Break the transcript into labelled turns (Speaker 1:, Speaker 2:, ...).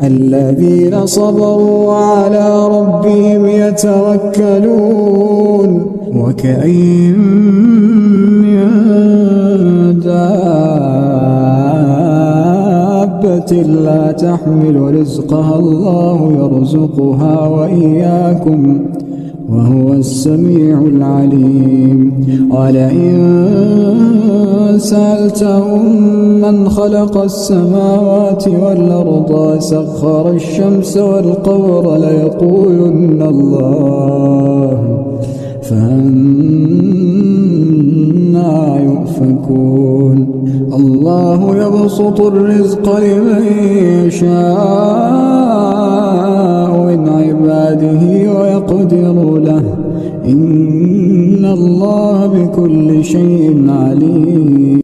Speaker 1: الذين صبروا وعلى ربهم يتوكلون وكأين من دابة لا تحمل رزقها الله يرزقها وإياكم وهو السميع العليم ولئن سألتهم من خلق السماوات والأرض وسخر الشمس والقمر ليقولن الله فأنى يؤفكون الله يبسط الرزق لمن يشاء من عباده ويقدر له إن الله بكل شيء عليم